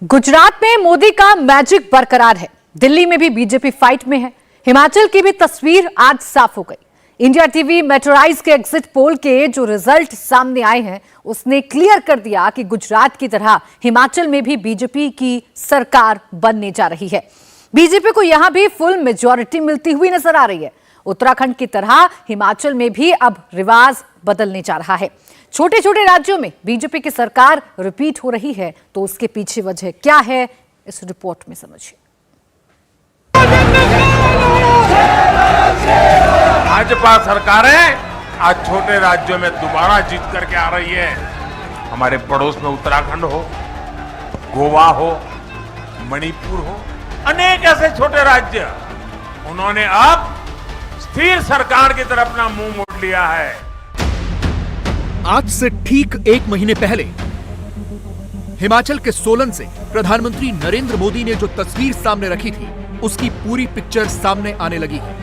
गुजरात में मोदी का मैजिक बरकरार है। दिल्ली में भी बीजेपी फाइट में है। हिमाचल की भी तस्वीर आज साफ हो गई। इंडिया टीवी मेट्रोराइज के एग्जिट पोल के जो रिजल्ट सामने आए हैं उसने क्लियर कर दिया कि गुजरात की तरह हिमाचल में भी बीजेपी की सरकार बनने जा रही है। बीजेपी को यहां भी फुल मेजॉरिटी मिलती हुई नजर आ रही है। उत्तराखंड की तरह हिमाचल में भी अब रिवाज बदलने जा रहा है। छोटे छोटे राज्यों में बीजेपी की सरकार रिपीट हो रही है, तो उसके पीछे वजह क्या है, इस रिपोर्ट में समझिए। भाजपा सरकारें आज छोटे राज्यों में दोबारा जीत करके आ रही है। हमारे पड़ोस में उत्तराखंड हो, गोवा हो, मणिपुर हो, अनेक ऐसे छोटे राज्य, उन्होंने अब स्थिर सरकार की तरफ अपना मुंह मोड़ लिया है। आज से ठीक एक महीने पहले हिमाचल के सोलन से प्रधानमंत्री नरेंद्र मोदी ने जो तस्वीर सामने रखी थी, उसकी पूरी पिक्चर सामने आने लगी है।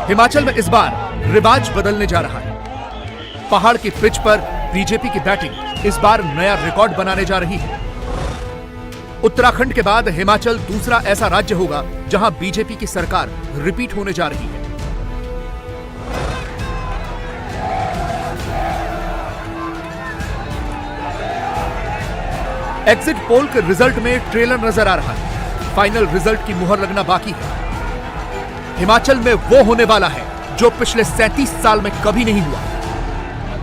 हिमाचल में इस बार रिवाज बदलने जा रहा है। पहाड़ की पिच पर बीजेपी की बैटिंग इस बार नया रिकॉर्ड बनाने जा रही है। उत्तराखंड के बाद हिमाचल दूसरा ऐसा राज्य होगा जहां बीजेपी की सरकार रिपीट होने जा रही है। एग्जिट पोल के रिजल्ट में ट्रेलर नजर आ रहा है। फाइनल रिजल्ट की मुहर लगना बाकी है। हिमाचल में वो होने वाला है जो पिछले 37 साल में कभी नहीं हुआ।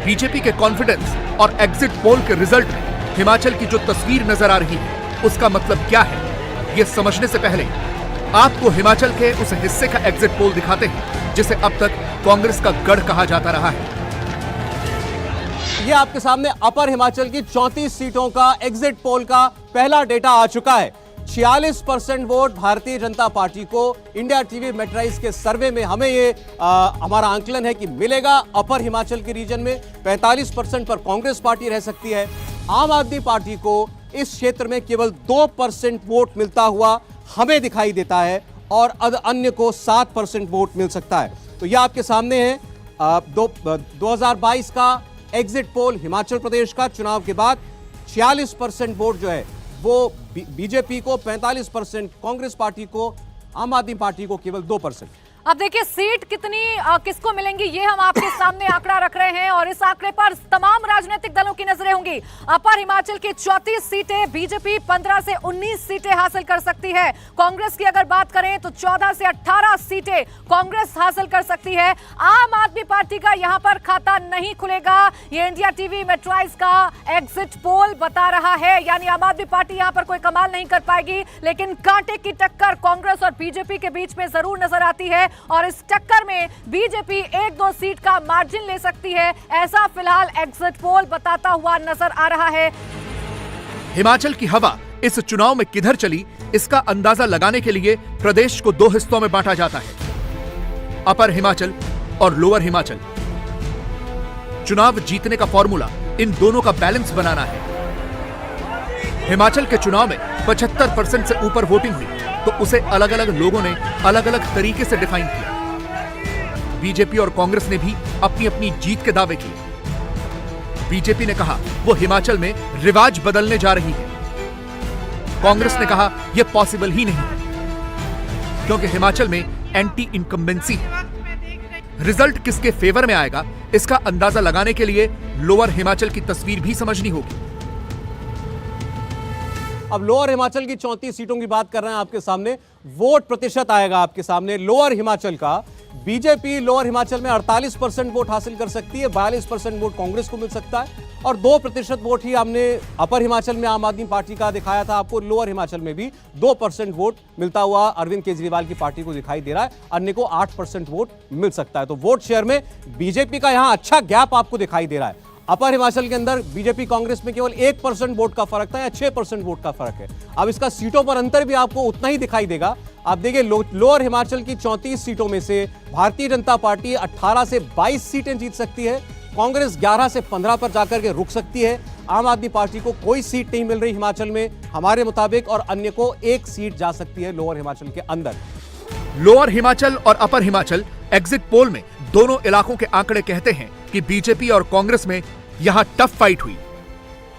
बीजेपी के कॉन्फिडेंस और एग्जिट पोल के रिजल्ट में हिमाचल की जो तस्वीर नजर आ रही है, उसका मतलब क्या है, यह समझने से पहले आपको हिमाचल के उस हिस्से का एग्जिट पोल दिखाते हैं जिसे अब तक कांग्रेस का गढ़ कहा जाता रहा है। ये आपके सामने अपर हिमाचल की 34 सीटों का एग्जिट पोल का पहला डेटा आ चुका है। 46% वोट भारतीय जनता पार्टी को इंडिया टीवी मेट्राइज के सर्वे में हमें ये हमारा आंकलन है कि मिलेगा। अपर हिमाचल के रीजन में 45% पर कांग्रेस पार्टी रह सकती है। आम आदमी पार्टी को इस क्षेत्र में केवल 2% वोट मिलता हुआ हमें दिखाई देता है और अन्य को 7% वोट मिल सकता है। तो यह आपके सामने है 2022 का एग्जिट पोल हिमाचल प्रदेश का। चुनाव के बाद 46% वोट जो है वो बीजेपी को, 45% कांग्रेस पार्टी को, आम आदमी पार्टी को केवल 2%। अब देखिए सीट कितनी किसको मिलेंगी, ये हम आपके सामने आंकड़ा रख रहे हैं और इस आंकड़े पर तमाम राजनीतिक दलों की नजरें होंगी। अपर हिमाचल की 34 सीटें बीजेपी 15 से 19 सीटें हासिल कर सकती है। कांग्रेस की अगर बात करें तो 14 से 18 सीटें कांग्रेस हासिल कर सकती है। आम आदमी पार्टी का यहां पर खाता नहीं खुलेगा, ये इंडिया टीवी मेट्राइज का एग्जिट पोल बता रहा है। यानी आम आदमी पार्टी यहां पर कोई कमाल नहीं कर पाएगी, लेकिन कांटे की टक्कर कांग्रेस और बीजेपी के बीच में जरूर नजर आती है और इस टक्कर में बीजेपी 1-2 सीट का मार्जिन ले सकती है, ऐसा फिलहाल एग्जिट पोल बताता हुआ नजर आ रहा है। हिमाचल की हवा इस चुनाव में किधर चली, इसका अंदाजा लगाने के लिए प्रदेश को 2 हिस्सों में बांटा जाता है, अपर हिमाचल और लोअर हिमाचल। चुनाव जीतने का फॉर्मूला इन दोनों का बैलेंस बनाना है। हिमाचल के चुनाव में 75% से ऊपर वोटिंग हुई तो उसे अलग अलग लोगों ने अलग अलग तरीके से डिफाइन किया। बीजेपी और कांग्रेस ने भी अपनी अपनी जीत के दावे किए। बीजेपी ने कहा वो हिमाचल में रिवाज बदलने जा रही है। कांग्रेस ने कहा यह पॉसिबल ही नहीं क्योंकि हिमाचल में एंटी इनकम्बेंसी है। रिजल्ट किसके फेवर में आएगा, इसका अंदाजा लगाने के लिए लोअर हिमाचल की तस्वीर भी समझनी होगी। अब लोअर हिमाचल की 34 सीटों की बात कर रहे हैं आपके सामने। वोट प्रतिशत आएगा आपके सामने लोअर हिमाचल का। बीजेपी लोअर हिमाचल में 48% वोट हासिल कर सकती है, 42% वोट कांग्रेस को मिल सकता है और 2% वोट ही हमने अपर हिमाचल में आम आदमी पार्टी का दिखाया था आपको। लोअर हिमाचल में भी 2% वोट मिलता हुआ अरविंद केजरीवाल की पार्टी को दिखाई दे रहा है, अन्य को 8% वोट मिल सकता है। तो वोट शेयर में बीजेपी का यहां अच्छा गैप आपको दिखाई दे रहा है। अपर हिमाचल के अंदर बीजेपी कांग्रेस में केवल 1% वोट का फर्क था या 6% वोट का फर्क है। अब इसका सीटों पर अंतर भी आपको उतना ही दिखाई देगा। आप देखिए लोअर हिमाचल की 34 सीटों में से भारतीय जनता पार्टी 18 से 22 सीटें जीत सकती है, कांग्रेस 11 से 15 पर जाकर के रुक सकती है। आम आदमी पार्टी को कोई सीट नहीं मिल रही हिमाचल में हमारे मुताबिक और अन्य को 1 सीट जा सकती है लोअर हिमाचल के अंदर। लोअर हिमाचल और अपर हिमाचल एग्जिट पोल में दोनों इलाकों के आंकड़े कहते हैं कि बीजेपी और कांग्रेस में यहां टफ फाइट हुई,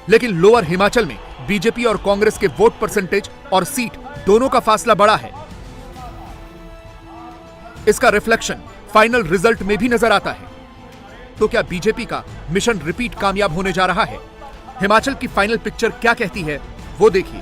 लेकिन लोअर हिमाचल में बीजेपी और कांग्रेस के वोट परसेंटेज और सीट दोनों का फासला बड़ा है। इसका रिफ्लेक्शन फाइनल रिजल्ट में भी नजर आता है। तो क्या बीजेपी का मिशन रिपीट कामयाब होने जा रहा है? हिमाचल की फाइनल पिक्चर क्या कहती है, वो देखिए।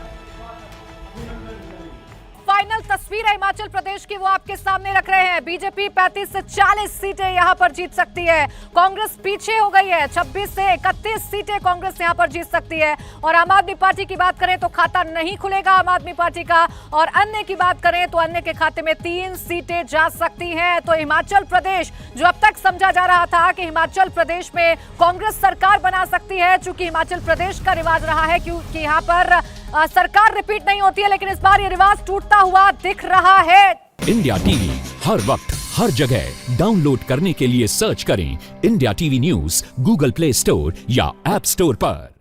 फाइनल तस्वीर है हिमाचल प्रदेश की, वो आपके सामने रख रहे हैं। बीजेपी 35 से 40 सीटें यहां पर जीत सकती है। कांग्रेस पीछे हो गई है, 26 से 31 सीटें कांग्रेस यहां पर जीत सकती है। और आम आदमी पार्टी की बात करें तो खाता नहीं खुलेगा आम आदमी पार्टी का, और अन्य की बात करें तो अन्य के खाते में 3 सीटें जा सकती हैं। तो हिमाचल प्रदेश, जो अब तक समझा जा रहा था कि हिमाचल प्रदेश में कांग्रेस सरकार बना सकती है, चूंकि हिमाचल प्रदेश का रिवाज रहा है क्योंकि यहां पर सरकार रिपीट नहीं होती है, लेकिन इस बार ये रिवाज टूटता हुआ दिख रहा है। इंडिया टीवी हर वक्त हर जगह डाउनलोड करने के लिए सर्च करें India TV news Google play store या ऐप स्टोर पर।